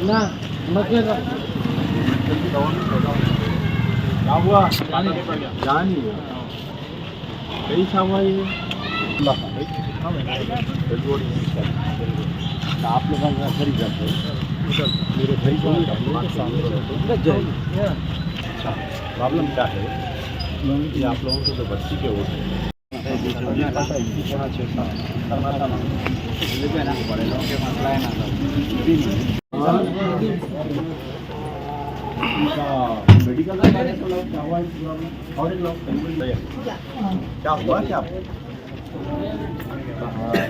ना मत ले क्या हुआ जानी कई हुआ ये आप लोग घर ही जाते हैं मेरे घर अच्छा प्रॉब्लम क्या है कि आप लोगों के जो बस्ती के वोट हैं बड़े लोगों के मसला है ना मेडिकल क्या हुआ और क्या हुआ क्या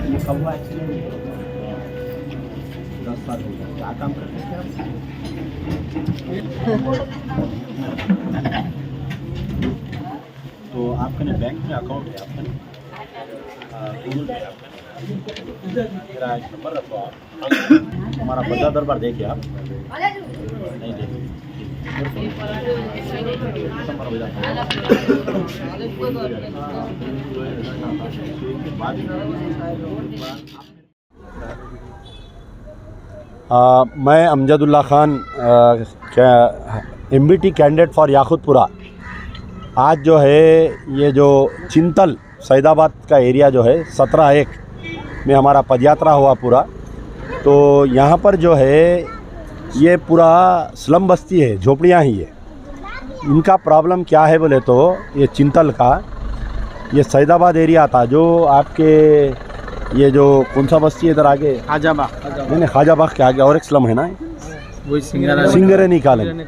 ये कब हुआ एक्सीडेंट 10 साल हो गया क्या काम करते हैं तो आपका ना बैंक में अकाउंट है आपका गूगल पे आपका मेरा एक नंबर रखो आप हमारा बड़ा दरबार देखिए आप नहीं देखिए मैं Amjadullah Khan MBT candidate for Yakutpura. आज जो है ये जो चिंतल सैदाबाद का एरिया जो है 17/1 में हमारा पदयात्रा हुआ पूरा। तो यहाँ पर जो है ये पूरा स्लम बस्ती है, झोपड़ियाँ ही है। इनका प्रॉब्लम क्या है बोले तो ये चिंतल का ये सैदाबाद एरिया था जो आपके ये जो कौन सा बस्ती है इधर आगे खाजाबाग नहीं खाजाबाग के आगे और एक स्लम है ना वही सिंगरेनी कॉलोनी।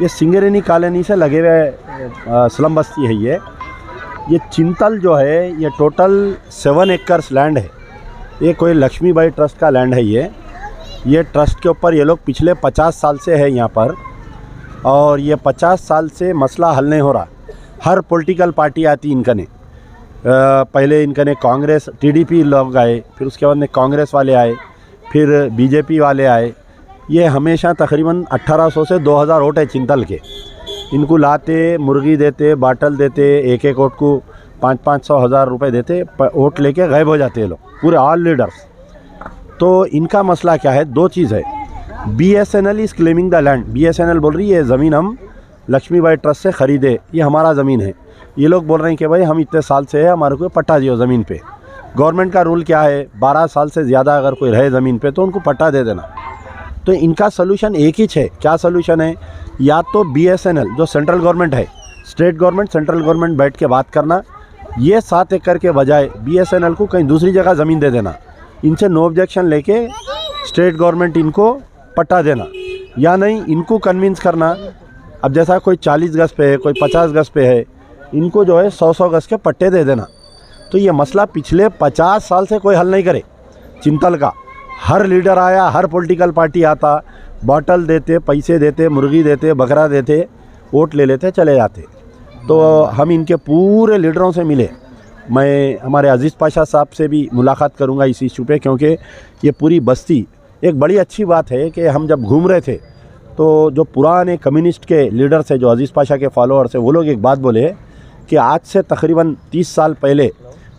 ये सिंगरेनी कॉलोनी से लगे हुए स्लम बस्ती है। ये चिंतल जो है ये टोटल 7 एकर्स लैंड है। ये कोई लक्ष्मीबाई ट्रस्ट का लैंड है। ये ट्रस्ट के ऊपर ये लोग पिछले 50 साल से है यहाँ पर और ये 50 साल से मसला हल नहीं हो रहा। हर पॉलिटिकल पार्टी आती इनका ने पहले इनका ने कांग्रेस TDP लोग आए, फिर उसके बाद में कांग्रेस वाले आए, फिर BJP वाले आए। ये हमेशा तकरीबन 1800 से 2000 वोट है चिंतल के। इनको लाते मुर्गी देते बाटल देते एक एक वोट को 500-500 हज़ार रुपये देते वोट लेके गायब हो जाते हैं लोग पूरे ऑल लीडर्स। तो इनका मसला क्या है, दो चीज़ है। BSNL is claiming the land. BSNL बोल रही है ज़मीन हम लक्ष्मीबाई ट्रस्ट से ख़रीदे, ये हमारा ज़मीन है। ये लोग बोल रहे हैं कि भाई हम इतने साल से है हमारे को पट्टा दियो ज़मीन पे। गवर्नमेंट का रूल क्या है 12 साल से ज़्यादा अगर कोई रहे ज़मीन पे तो उनको पट्टा दे देना। तो इनका सोल्यूशन एक ही है। क्या सोल्यूशन है, या तो BSNL जो सेंट्रल गवर्नमेंट है, स्टेट गवर्नमेंट सेंट्रल गवर्नमेंट बैठ के बात करना, ये 7 एकड़ के बजाय BSNL को कहीं दूसरी जगह ज़मीन दे देना। इनसे नो ऑब्जेक्शन लेके स्टेट गवर्नमेंट इनको पट्टा देना, या नहीं इनको कन्विंस करना। अब जैसा कोई 40 गज पे है कोई 50 गज पे है, इनको जो है 100-100 गज के पट्टे दे देना। तो ये मसला पिछले 50 साल से कोई हल नहीं करे चिंतल का। हर लीडर आया, हर पॉलिटिकल पार्टी आता, बॉटल देते, पैसे देते, मुर्गी देते, बकरा देते, वोट ले लेते, चले जाते। तो हम इनके पूरे लीडरों से मिले। मैं हमारे अजीज़ पाशा साहब से भी मुलाकात करूंगा इस इशू पे, क्योंकि ये पूरी बस्ती एक बड़ी अच्छी बात है कि हम जब घूम रहे थे तो जो पुराने कम्युनिस्ट के लीडर्स है, जो अजीज़ पाशा के फॉलोअर्स है, वो लोग एक बात बोले कि आज से तकरीबन 30 साल पहले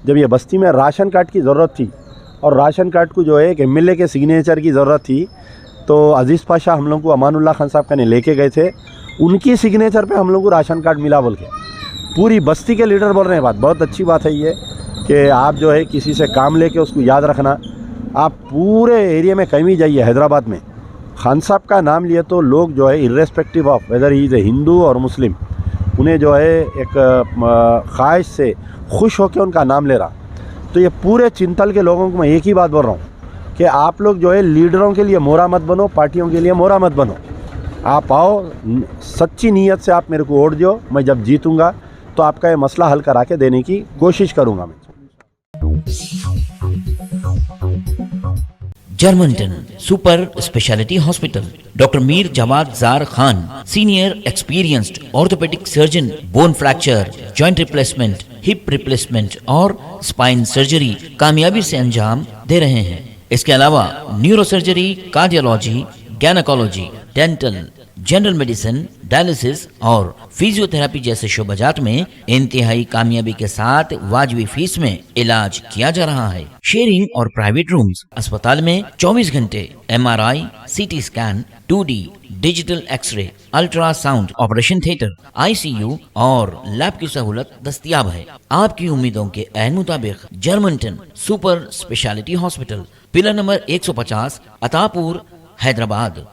जब ये बस्ती में राशन कार्ड की ज़रूरत थी और राशन कार्ड को जो है एक एमएलए के सिग्नेचर की ज़रूरत थी, तो अजीज़ पाशा हम लोग को अमानुल्लाह खान साहब का ने लेके गए थे, उनकी सिग्नेचर पे हम लोग को राशन कार्ड मिला बोल के पूरी बस्ती के लीडर बोल रहे हैं। बात बहुत अच्छी बात है ये कि आप जो है किसी से काम लेके उसको याद रखना। आप पूरे एरिया में कहीं भी जाइए हैदराबाद में, खान साहब का नाम लिए तो लोग जो है irrespective of weather he is a Hindu और मुस्लिम, उन्हें जो है एक ख्वाहिश से खुश होकर उनका नाम ले रहा। तो ये पूरे चिंतल के लोगों को मैं एक ही बात बोल रहा हूँ कि आप लोग जो है लीडरों के लिए मोहरा मत बनो, पार्टियों के लिए मोहरा मत बनो। आप आओ, सच्ची नीयत से आप मेरे को वोट दो, मैं जब जीतूँगा तो आपका ये मसला हल करा के देने की कोशिश करूँगा मैं। Germanton super speciality hospital, doctor Mir Jawad Zar Khan, senior experienced orthopaedic surgeon, bone fracture, joint replacement, hip replacement और स्पाइन सर्जरी कामयाबी से अंजाम दे रहे हैं। इसके अलावा neuro surgery, cardiology, gynaecology, dental, general medicine, dialysis और फिजियोथेरेपी जैसे शोबाजात में इंतहाई कामयाबी के साथ वाजबी फीस में इलाज किया जा रहा है। शेयरिंग और प्राइवेट रूम्स, अस्पताल में 24 घंटे MRI, CT scan, 2D digital xray, ultrasound, operation theatre, ICU और लैब की सहूलत दस्तयाब है। आपकी उम्मीदों के ऐन मुताबिक Germanton super speciality hospital, pillar number 150, Attapur, Hyderabad.